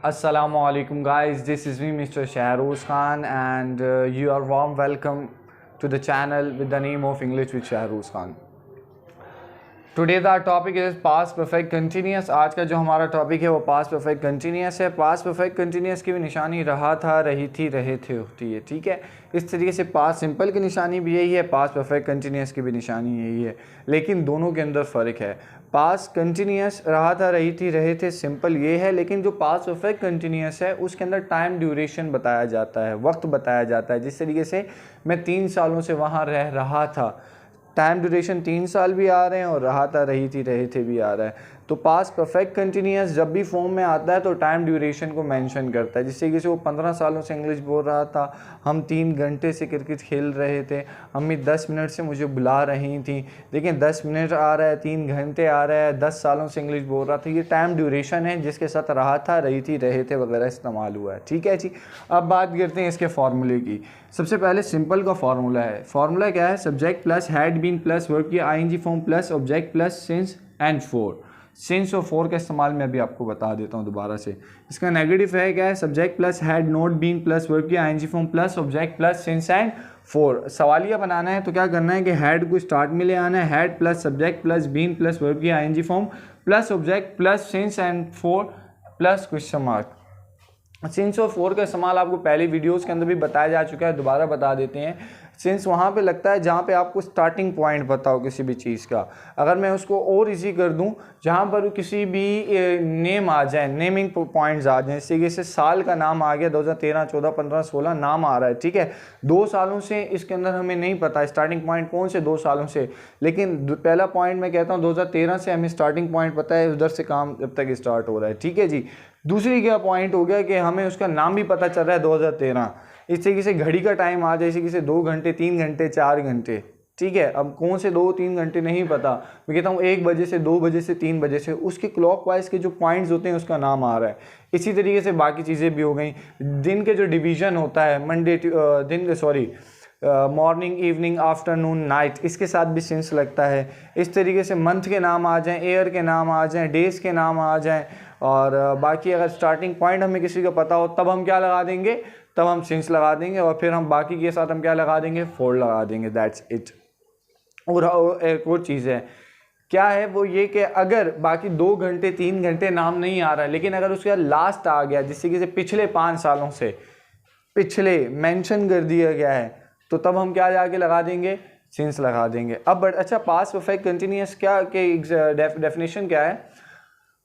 Assalamualaikum guys, this is me Mr. Shahroz Khan and you are warm welcome to the channel with the name of English with Shahroz Khan. Today's our topic is past perfect continuous. आज का जो हमारा topic है वो past perfect continuous है। Past perfect continuous की भी निशानी रहा था, रही थी, रहे थे होती है, ठीक है। इस तरीके से पास्ट सिंपल की निशानी भी यही है, पास्ट परफेक्ट कंटिन्यूस की भी निशानी यही है, लेकिन दोनों के अंदर फ़र्क है। पास्ट कंटिन्यूस रहा था, रही थी, रहे थे सिंपल ये है, लेकिन जो पास्ट परफेक्ट कंटिन्यूस है उसके अंदर टाइम ड्यूरेशन बताया जाता है, वक्त बताया जाता है। जिस तरीके से मैं 3 सालों से वहाँ रह रहा था, टाइम ड्यूरेशन 3 साल भी आ रहे हैं और रहा था, रही थी, रहे थे भी आ रहा है। तो पास्ट परफेक्ट कंटिन्यूस जब भी फॉर्म में आता है तो टाइम ड्यूरेशन को मेंशन करता है। जिससे कि वो 15 सालों से इंग्लिश बोल रहा था, हम 3 घंटे से क्रिकेट खेल रहे थे, अम्मी 10 मिनट से मुझे बुला रही थी, लेकिन 10 मिनट आ रहा है, 3 घंटे आ रहा है, 10 सालों से इंग्लिश बोल रहा था। ये टाइम ड्यूरेशन है जिसके साथ रहा था, रही थी, रहे थे वगैरह इस्तेमाल हुआ है, ठीक है जी। अब बात करते हैं इसके फार्मूले की। सबसे पहले सिंपल का फार्मूला है। फार्मूला क्या है? Subject plus had been plus verb की ING form plus object plus since and for. Since और फॉर का इस्तेमाल मैं अभी आपको बता देता हूँ दोबारा से। इसका नेगेटिव है क्या है? Subject plus had not been plus verb की ING form plus object plus since and for. सवालिया बनाना है तो क्या करना है कि हैड को स्टार्ट में ले आना है, had plus subject plus been plus verb की ING form plus object plus since and for plus question mark. Since और फॉर का इस्तेमाल आपको पहले वीडियोस के अंदर भी बताया जा चुका है, दोबारा बता देते हैं। सिंस वहाँ पे लगता है जहाँ पे आपको स्टार्टिंग पॉइंट पता हो किसी भी चीज़ का। अगर मैं उसको और इजी कर दूँ, जहाँ पर किसी भी नेम आ जाए, नेमिंग पॉइंट्स आ जाएँ, जैसे कि साल का नाम आ गया, 2013, 14, 15, 16 नाम आ रहा है, ठीक है। 2 सालों से इसके अंदर हमें नहीं पता स्टार्टिंग पॉइंट कौन से 2 सालों से, लेकिन पहला पॉइंट मैं कहता हूँ 2013 से हमें स्टार्टिंग पॉइंट पता है, उधर से काम जब तक स्टार्ट हो रहा है, ठीक है जी। दूसरी क्या पॉइंट हो गया कि हमें उसका नाम भी पता चल रहा है 2013। इस तरीके से घड़ी का टाइम आ जाए, इसी से 2 घंटे, 3 घंटे, 4 घंटे, ठीक है। अब कौन से 2-3 घंटे नहीं पता, मैं कहता हूँ 1 बजे से 2 बजे से 3 बजे से, उसके क्लॉकवाइज के जो पॉइंट्स होते हैं उसका नाम आ रहा है। इसी तरीके से बाकी चीज़ें भी हो गई। दिन के जो डिवीज़न होता है, मॉर्निंग, इवनिंग, आफ्टरनून, नाइट, इसके साथ भी सिंस लगता है। इस तरीके से मंथ के नाम आ जाएं, ईयर के नाम आ जाएं, डेज के नाम आ जाएं, और बाकी अगर स्टार्टिंग पॉइंट हमें किसी का पता हो तब हम क्या लगा देंगे, तब हम सिंस लगा देंगे, और फिर हम बाकी के साथ हम क्या लगा देंगे, फॉर लगा देंगे, दैट्स इट। और एक और चीज़ है, क्या है वो ये कि अगर बाकी 2 घंटे 3 घंटे नाम नहीं आ रहा है, लेकिन अगर उसका लास्ट आ गया, जिससे कि पिछले 5 सालों से पिछले मेंशन कर दिया गया है, तो तब हम क्या जाके लगा देंगे, सिंस लगा देंगे। अब बट अच्छा, पास्ट परफेक्ट कंटिन्यूस क्या के डेफिनेशन क्या है?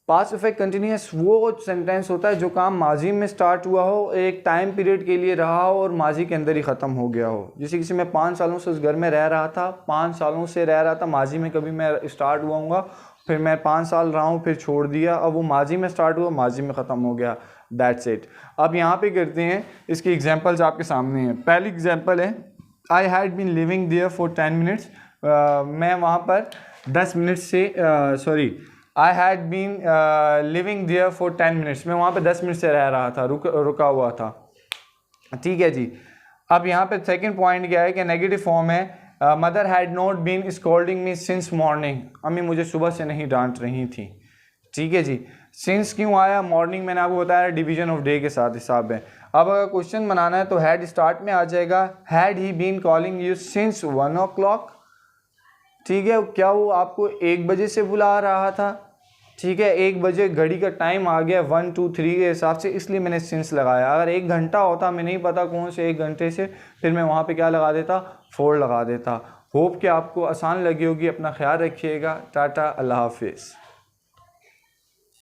पास्ट परफेक्ट कंटिन्यूस वो सेंटेंस होता है जो काम माजी में स्टार्ट हुआ हो, एक टाइम पीरियड के लिए रहा हो और माजी के अंदर ही ख़त्म हो गया हो। जैसे किसी मैं 5 सालों से उस घर में रह रहा था, 5 सालों से रह रहा था, माजी में कभी मैं स्टार्ट हुआ हूँगा, फिर मैं 5 साल रहा हूँ, फिर छोड़ दिया, अब वो माजी में स्टार्ट हुआ, माजी में ख़त्म हो गया, दैट्स इट। अब यहाँ पे करते हैं, इसकी एग्जांपल्स आपके सामने हैं। पहली एग्जांपल है, I had been living there for 10 minutes. मैं वहाँ पर 10 मिनट से I had been living there for 10 minutes. मैं वहाँ पे 10 मिनट से रह रहा था, रुका हुआ था, ठीक है जी। अब यहाँ पे सेकंड पॉइंट क्या है कि नेगेटिव फॉर्म है, mother had not been scolding me since morning. अम्मी मुझे सुबह से नहीं डांट रही थी, ठीक है जी। सिंस क्यों आया? मॉर्निंग मैंने आपको बताया डिवीजन ऑफ डे के साथ हिसाब है। अब अगर क्वेश्चन बनाना है तो हैड स्टार्ट में आ जाएगा, had he been calling you since 1 o'clock, ठीक है। क्या वो आपको 1 बजे से बुला रहा था, ठीक है। 1 बजे घड़ी का टाइम आ गया 1, 2, 3 के हिसाब से, इसलिए मैंने सिंस लगाया। अगर 1 घंटा होता, मैं नहीं पता कौन से 1 घंटे से, फिर मैं वहाँ पे क्या लगा देता, फॉर लगा देता। होप कि आपको आसान लगी होगी। अपना ख्याल रखिएगा। टाटा, अल्लाह हाफिज़।